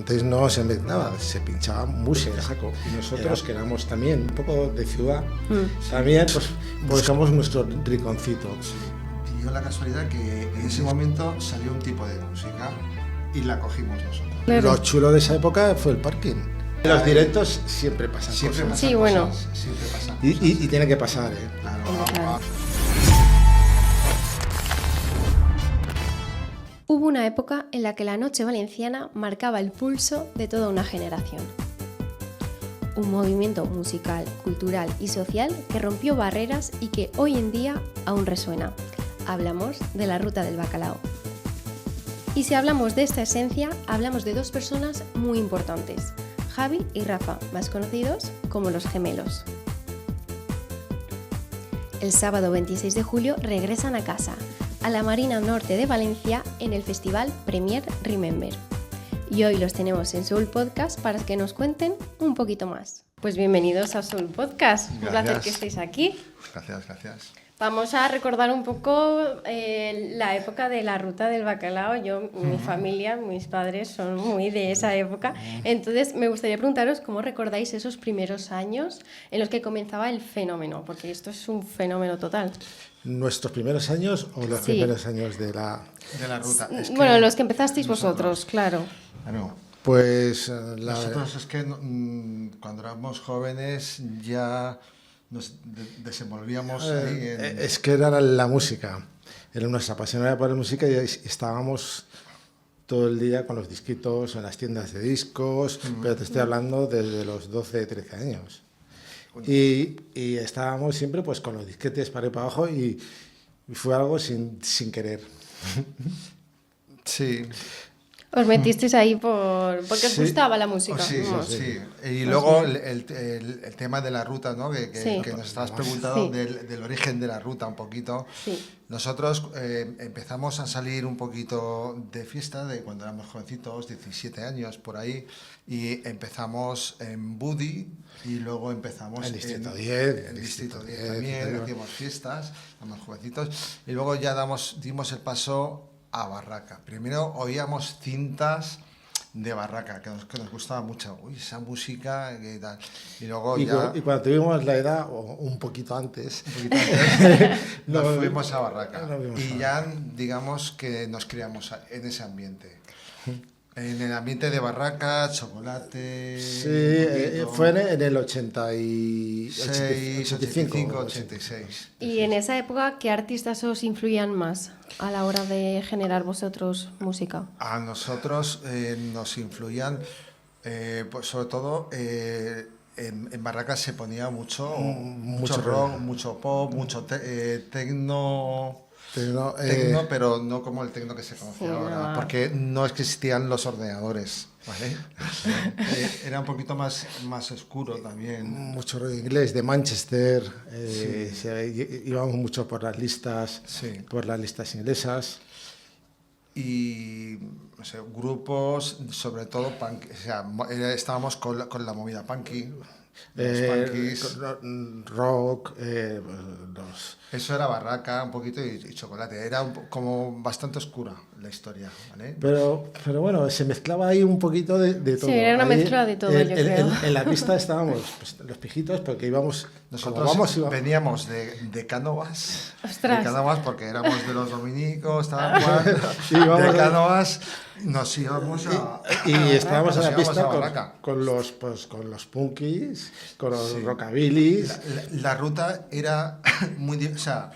Antes no se mezclaba, se pinchaba música, saco. Y nosotros, que éramos también un poco de ciudad, también pues buscamos nuestro rinconcito. Y yo la casualidad que en ese momento salió un tipo de música y la cogimos nosotros. Claro. Lo chulo de esa época fue el parking. En los directos siempre pasan Siempre cosas. pasan Sí, cosas, bueno. siempre pasan cosas. Y tiene que pasar, ¿eh? Claro, Claro. ah, Hubo una época en la que la noche valenciana marcaba el pulso de toda una generación. Un movimiento musical, cultural y social que rompió barreras y que hoy en día aún resuena. Hablamos de la Ruta del Bacalao. Y si hablamos de esta esencia, hablamos de dos personas muy importantes, Javi y Rafa, más conocidos como los gemelos. El sábado 26 de julio regresan a casa, a la Marina Norte de Valencia, en el festival Premier Remember. Y hoy los tenemos en Soul Podcast para que nos cuenten un poquito más. Pues bienvenidos a Soul Podcast. Un placer Gracias. que estéis aquí. gracias. Vamos a recordar un poco la época de la Ruta del Bacalao. Mi familia, mis padres son muy de esa época. Entonces me gustaría preguntaros cómo recordáis esos primeros años en los que comenzaba el fenómeno, porque esto es un fenómeno total. ¿Nuestros primeros años o los Sí. primeros años de la...? De la ruta. Es que Bueno, los que empezasteis nosotros- vosotros, claro. Claro. Pues Nosotros es que cuando éramos jóvenes ya nos desenvolvíamos ahí en... es que era la música. Era nuestra pasión era por la música y estábamos todo el día con los disquitos en las tiendas de discos, pero te estoy hablando desde los 12, 13 años. Y estábamos siempre pues con los disquetes para ir para abajo y fue algo sin querer. Sí. Os metisteis ahí porque os Sí. gustaba la música. Sí, vamos. sí. Y luego el tema de la ruta, ¿no? Sí. Que nos estabas preguntando Sí. del origen de la ruta un poquito. Sí. Nosotros empezamos a salir un poquito de fiesta de cuando éramos jovencitos, 17 años por ahí, y empezamos en Budi y luego empezamos En Distrito en 10, en Distrito 10 10, también, claro. hacíamos fiestas, éramos jovencitos, y luego ya dimos el paso a Barraca. Primero oíamos cintas de Barraca, que nos gustaba mucho. Uy, esa música, ¿qué tal? Y luego Y, ya... y cuando tuvimos la edad, o un poquito antes, un poquito antes, nos No, fuimos a Barraca. nos fuimos Y a ya, digamos que nos criamos en ese ambiente. En el ambiente de Barraca, chocolate... sí, fue en el 85, 86. Y en esa época, ¿qué artistas os influían más a la hora de generar vosotros música? A nosotros nos influían, pues sobre todo, en Barraca se ponía mucho mucho rock, mucho pop, mucho tecno... pero, Tecno, pero no como el tecno que se conoce Sí, ahora, no. porque no existían los ordenadores, ¿vale? Era un poquito más oscuro también. mucho rock inglés de Manchester, íbamos mucho por las listas, Sí. por las listas inglesas. Y no sé, grupos, sobre todo punk, o sea, estábamos con la movida punky, los punkis. Rock, Eso era Barraca un poquito y chocolate. Era como bastante oscura la historia, ¿vale? pero bueno, se mezclaba ahí un poquito de todo. Sí, era una Ahí, mezcla de todo, yo creo. En la pista estábamos pues, los pijitos, porque íbamos... Nosotros veníamos de Cánovas, Ostras. Porque éramos de los dominicos, tal cual. Íbamos De de- Cánovas nos íbamos a... Y estábamos en nos la íbamos pista a Barraca. con los punkis, con los Sí. rockabilis. La ruta era muy... O sea,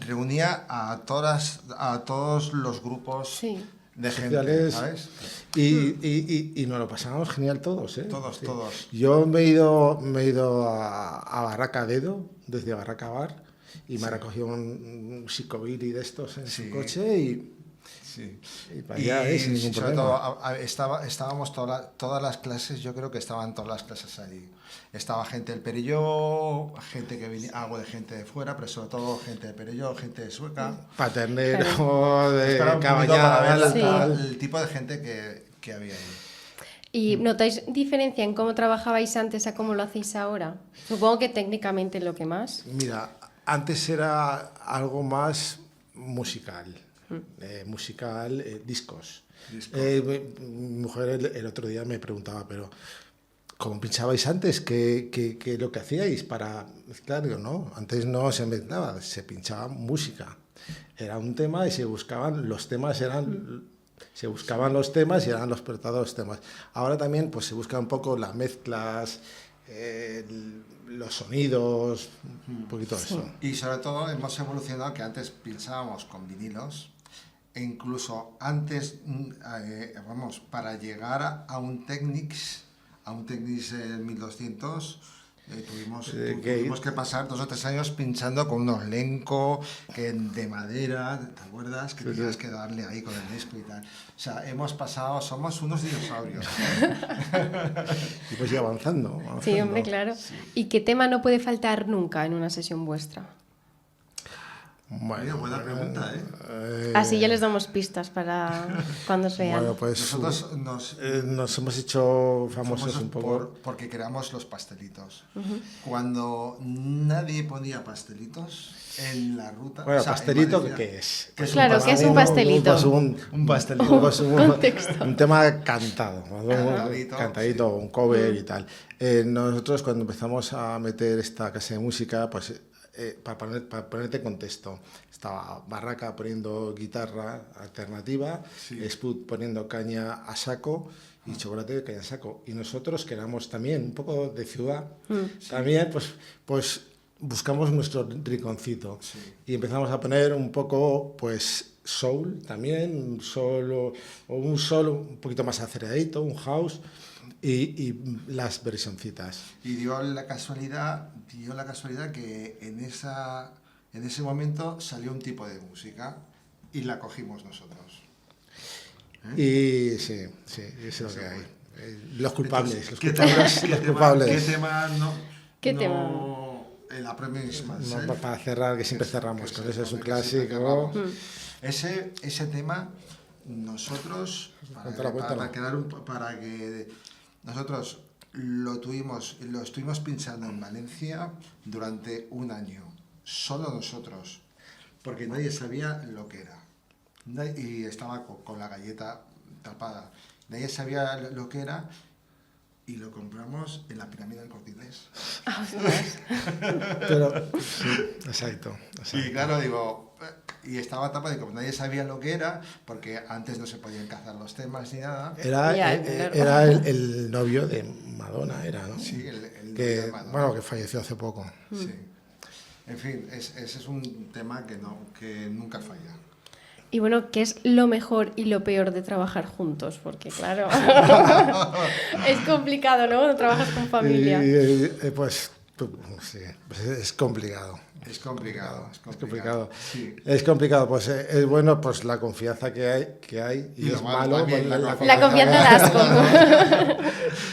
reunía a todos los grupos Sí. de gente, Sociales. ¿sabes? Y nos lo pasábamos genial todos, ¿eh? Todos, Sí. todos. Yo me he ido a Barraca Dedo, desde Barraca Bar, y me recogió un psicobilly de estos en Sí. su coche y Sí. para allá, sin ningún sobre problema. todo estábamos todas las clases, yo creo que estaban todas las clases allí. Estaba gente del Perelló, gente que venía, algo de gente de fuera, pero sobre todo gente de Perelló, gente de Sueca. Paternero, Esto de era un poquito para Caballada, ver Sí. el tipo de gente que había ahí. ¿Y notáis diferencia en cómo trabajabais antes a cómo lo hacéis ahora? Supongo que técnicamente lo que más. Mira, antes era algo más musical. musical, discos. Discos. Mi mujer el otro día me preguntaba, pero ¿cómo pinchabais antes? ¿Qué lo que hacíais para mezclar? Digo, no, antes no se mezclaba, se pinchaba música. Era un tema y se buscaban los temas, se buscaban los temas y eran los portados temas. Ahora también pues se buscan un poco las mezclas, los sonidos, un poquito de eso. Y sobre todo hemos evolucionado, que antes pinchábamos con vinilos, e incluso antes, vamos, para llegar a un Technics 1200, tuvimos que pasar 2 o 3 años pinchando con unos Lenco de madera, ¿te acuerdas? Que tenías que darle ahí con el disco y tal. O sea, somos unos dinosaurios. Y pues ya avanzando. Sí, hombre, claro. Sí. ¿Y qué tema no puede faltar nunca en una sesión vuestra? Bueno, buena pregunta, ¿eh? Así ya les damos pistas para cuando os vean. Bueno, pues Nosotros nos hemos hecho famosos un poco. porque creamos los pastelitos. Cuando nadie ponía pastelitos en la ruta... Bueno, o sea, pastelito, en Valencia, ¿qué es? ¿qué es Claro, un ¿qué es un pastelito? Un pastelito, pues Contexto. un tema cantado, Cantadito, cantadito, un cover y tal. Nosotros cuando empezamos a meter esta clase de música, pues para ponerte en contexto, estaba Barraca poniendo guitarra alternativa, Spud poniendo caña a saco y Chocolate de caña a saco. Y nosotros, que éramos también un poco de ciudad, también pues buscamos nuestro rinconcito y empezamos a poner un poco pues soul también, un soul un poquito más aceleradito, un house y las versioncitas. Y dio la casualidad que en ese momento salió un tipo de música y la cogimos nosotros. Y sí, es lo que hay. Los culpables, Entonces, los culpables. ¿Qué tema no? ¿Qué no, tema? La Promise No, Myself, para cerrar, que siempre cerramos con eso, es un que siempre clásico. cerramos. Ese tema, nosotros, para que nosotros lo estuvimos pinchando en Valencia durante un año, solo nosotros, porque nadie sabía lo que era. Y estaba con la galleta tapada. Nadie sabía lo que era y lo compramos en la pirámide del Corte Inglés. Pero, sí, exacto. Y claro, digo, y estaba tapada y como nadie sabía lo que era, porque antes no se podían cazar los temas ni nada. Era el novio de Madonna, era, ¿no? Sí, el que, novio de Madonna. bueno, que falleció hace poco. Sí. En fin, ese es un tema que nunca falla. Y bueno, ¿qué es lo mejor y lo peor de trabajar juntos? Porque claro, es complicado, ¿no? Cuando trabajas con familia. Pues sí, pues es complicado. Es complicado. Sí. Es complicado, pues es bueno pues la confianza que hay y lo es malo malo también, pues, La confianza da asco.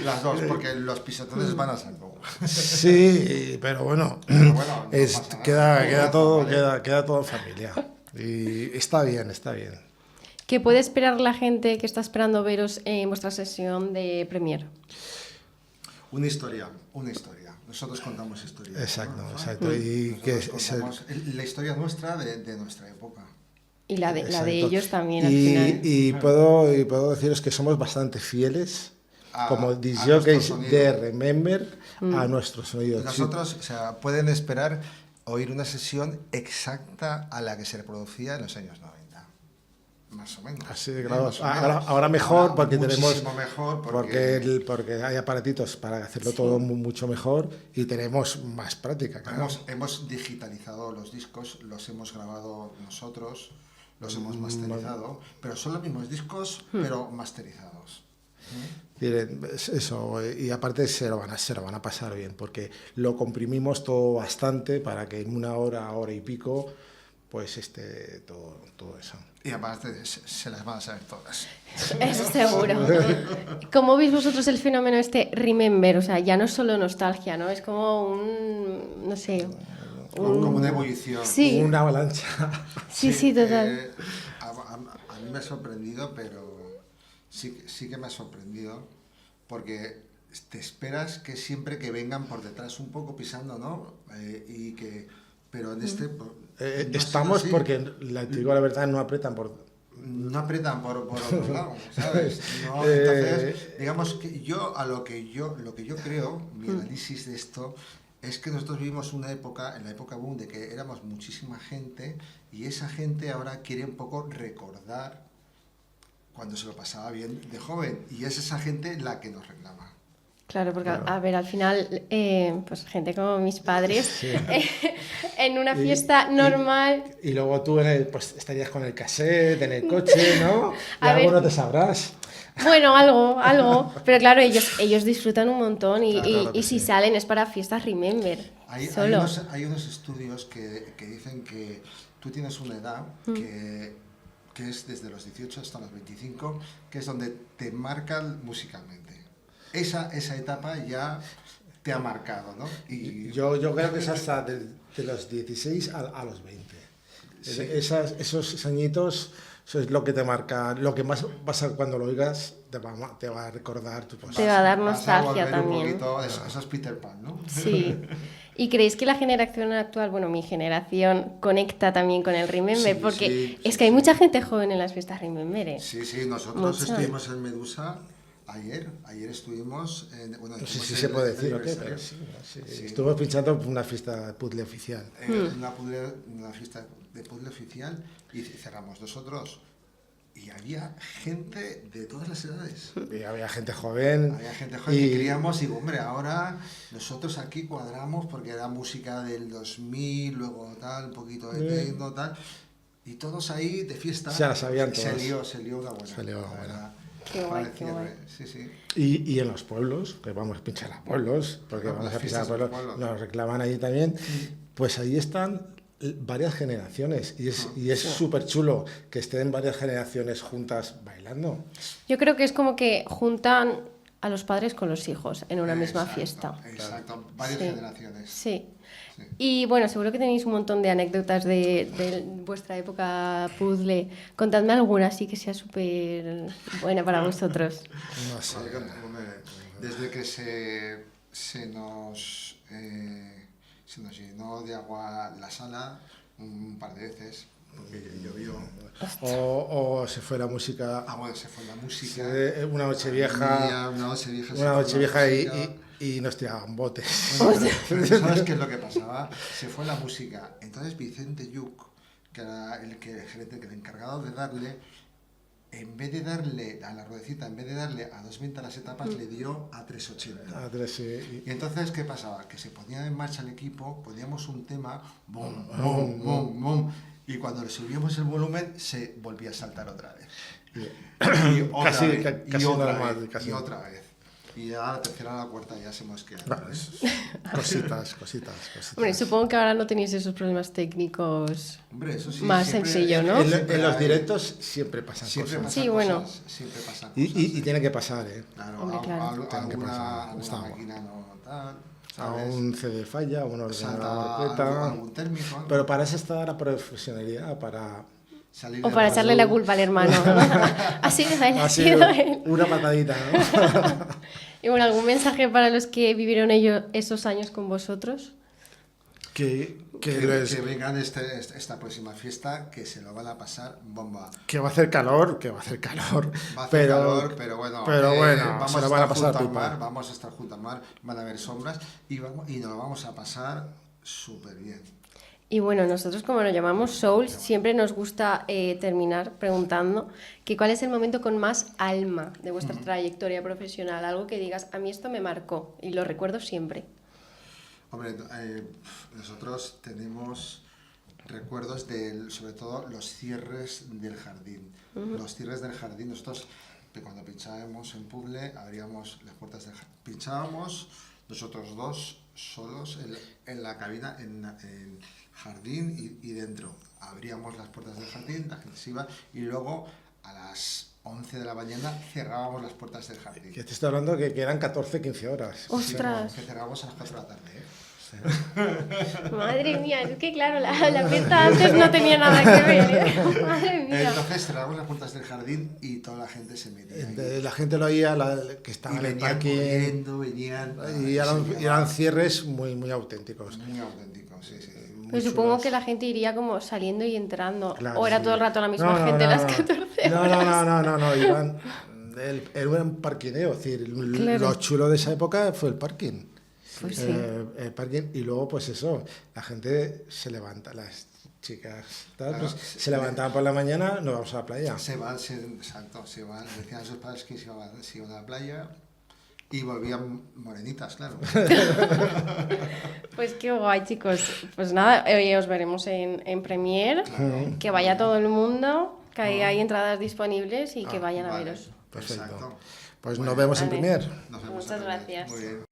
Las dos, porque los pisotones van a saco. Sí, pero bueno, Pero bueno, no pasa nada. queda todo en familia. Y está bien. ¿Qué puede esperar la gente que está esperando veros en vuestra sesión de premier? Una historia. Nosotros contamos historias. Exacto, ¿no? exacto. Y que Contamos la historia nuestra de nuestra época. Y la de exacto. ellos también al final. Y puedo deciros que somos bastante fieles como disc jockeys de Remember a nuestro sonido. Nosotros, o sea, pueden esperar oír una sesión exacta a la que se reproducía en los años 90. Más o menos. Así de claro. Ahora mejor porque tenemos mejor porque hay aparatitos para hacerlo todo mucho mejor y tenemos más práctica. Claro. Hemos digitalizado los discos, los hemos grabado nosotros, los hemos masterizado, pero son los mismos discos, pero masterizados. Miren, eso, y aparte se lo van a pasar bien porque lo comprimimos todo bastante para que en una hora y pico pues esté todo eso. Y aparte se las van a saber todas. Eso seguro. ¿Cómo veis vosotros el fenómeno Remember? O sea, ya no es solo nostalgia, ¿no? Es como no sé... Como una ebullición. Sí. Una avalancha. Sí, total. A mí me ha sorprendido, pero sí que me ha sorprendido, porque te esperas que siempre que vengan por detrás un poco pisando, ¿no? pero en este... no estamos así. porque, te digo la verdad, no apretan por... No apretan por otro lado, ¿sabes? No, entonces, digamos que lo que yo creo, mi análisis de esto, es que nosotros vivimos una época, en la época boom, de que éramos muchísima gente y esa gente ahora quiere un poco recordar cuando se lo pasaba bien de joven y es esa gente la que nos reclama. Claro, porque Claro. a ver, al final, pues gente como mis padres, Sí. en una fiesta normal... Y luego tú pues estarías con el cassette, en el coche, ¿no? Y A algo ver. no te sabrás. Bueno, algo, pero claro, ellos disfrutan un montón Claro que y si sí. salen es para fiestas Remember, solo. Hay unos estudios que dicen que tú tienes una edad que es desde los 18 hasta los 25, que es donde te marcan musicalmente. Esa etapa ya te ha marcado, ¿no? Y Yo creo que es hasta de los 16 a los 20. Sí. Esos añitos, eso es lo que te marca, lo que más vas a, cuando lo oigas, te va a recordar tu Te va a dar vas nostalgia volver también. Un poquito, eso es Peter Pan, ¿no? Sí. ¿Y creéis que la generación actual, bueno, mi generación, conecta también con el Remember? Sí, Porque sí, es sí, que hay sí. mucha gente joven en las fiestas Remember, ¿eh? Sí, nosotros Mucho. estuvimos en Medusa ayer estuvimos en... Bueno, No sé hicimos si el- se puede el decir o qué, aniversario. pero sí. Sí. Estuve pinchando una fiesta puzzle oficial. Una fiesta de puzzle oficial y cerramos nosotros y había gente de todas las edades. Y había gente joven. Había gente joven que queríamos, digo, hombre, ahora nosotros aquí cuadramos porque era música del 2000, luego tal, un poquito de techno, tal, y todos ahí de fiesta. Se la sabían todos. Se lió una buena. Se lió una la buena. verdad. Qué guay, Para el qué guay. cierre, sí. Y en los pueblos, que vamos a pinchar a pueblos, porque Claro, vamos las a pinchar a fiestas de pueblos, pueblos. nos reclaman ahí también, pues ahí están varias generaciones y es súper chulo que estén varias generaciones juntas bailando. Yo creo que es como que juntan a los padres con los hijos en una misma Exacto, fiesta. Exacto, varias Sí. generaciones. Sí. Sí. Y bueno, seguro que tenéis un montón de anécdotas de vuestra época puzzle. Contadme alguna así que sea súper buena para vosotros. No sé. Desde que se nos llenó de agua la sala un par de veces, porque llovió. O se fue la música, Bueno, se fue la música. una noche vieja, Una noche vieja. una noche vieja música. y nos tiraban botes. Bueno, pero ¿sabes qué es lo que pasaba? Se fue la música. Entonces Vicente Yuc, que era el gerente, que el encargado de darle, en vez de darle a la ruedecita, en vez de darle a 220 las etapas, le dio a 380. A tres, sí. Y entonces, ¿qué pasaba? Que se ponía en marcha el equipo, poníamos un tema, bum, bum, bum, bum, y cuando le subíamos el volumen, se volvía a saltar otra vez. Y otra Casi- vez, casi y otra normal, vez, casi. y otra vez. Y ya la tercera o la cuarta ya se mosquean. Bueno, cositas. Hombre, supongo que ahora no tenéis esos problemas técnicos Hombre, eso sí, más siempre- sencillo, ¿no? En los hay- directos siempre pasan Siempre cosas. pasan Sí, bueno. cosas, siempre pasan Y, cosas. y tiene que pasar, ¿eh? Claro, Hombre, claro. Tiene que pasar, alguna está máquina no tal, A ¿sabes? un CD falla, a un Salta ordenador algún térmico, algo. Pero para eso está la profesionalidad, para... Salir O de para la echarle luz. la culpa al hermano. Ha sido él, ha Ha sido sido él. una patadita, ¿no? Y bueno, ¿algún mensaje para los que vivieron ellos esos años con vosotros? que Que vengan esta próxima fiesta, que se lo van a pasar bomba. que va a hacer calor, Va a hacer pero, calor, pero bueno, bueno, se lo van a pasar junto al pipa. mar, vamos a estar junto al mar, van a haber sombras y nos lo vamos a pasar súper bien. Y bueno, nosotros como nos llamamos Souls, siempre nos gusta terminar preguntando que cuál es el momento con más alma de vuestra trayectoria profesional, algo que digas, a mí esto me marcó y lo recuerdo siempre. Hombre, nosotros tenemos recuerdos sobre todo los cierres del jardín. Los cierres del jardín, nosotros cuando pinchábamos en puzzle, abríamos las puertas del jardín. Pinchábamos nosotros dos solos en la cabina, en jardín y dentro. Abríamos las puertas del jardín, la gente se iba y luego a las 11 de la mañana cerrábamos las puertas del jardín. Que te estoy hablando que eran 14, 15 horas. ¡Ostras! Que cerrábamos a las 4 de la tarde, ¿eh? Madre mía, es que claro, la fiesta antes no tenía nada que ver, ¿eh? Madre mía. Entonces cerramos las puertas del jardín y toda la gente se metía ahí. La gente lo oía, que estaba Y en el venían parque, corriendo, venían... y eran cierres muy, muy auténticos. Muy auténticos, sí. Pero supongo que la gente iría como saliendo y entrando. Claro, o era sí. todo el rato la misma No, gente a las no. 14 No, horas. no, iban... Era un parquineo, es decir, Claro. lo chulo de esa época fue el parking. Pues sí. El parking, y luego pues eso, la gente se levanta, las chicas tal, Claro, pues, se levantaban por la mañana, nos vamos a la playa. Exacto, se van, decían a sus padres que se iban a la playa y volvían morenitas, claro. Pues qué guay, chicos. Pues nada, os veremos en Premiere. Que vaya todo el mundo, que hay entradas disponibles y que vayan a Vale, veros. Perfecto. Exacto. Pues Bueno, nos vemos en vale. Premier. Nos vemos Muchas en Premiere. gracias. Muy bien.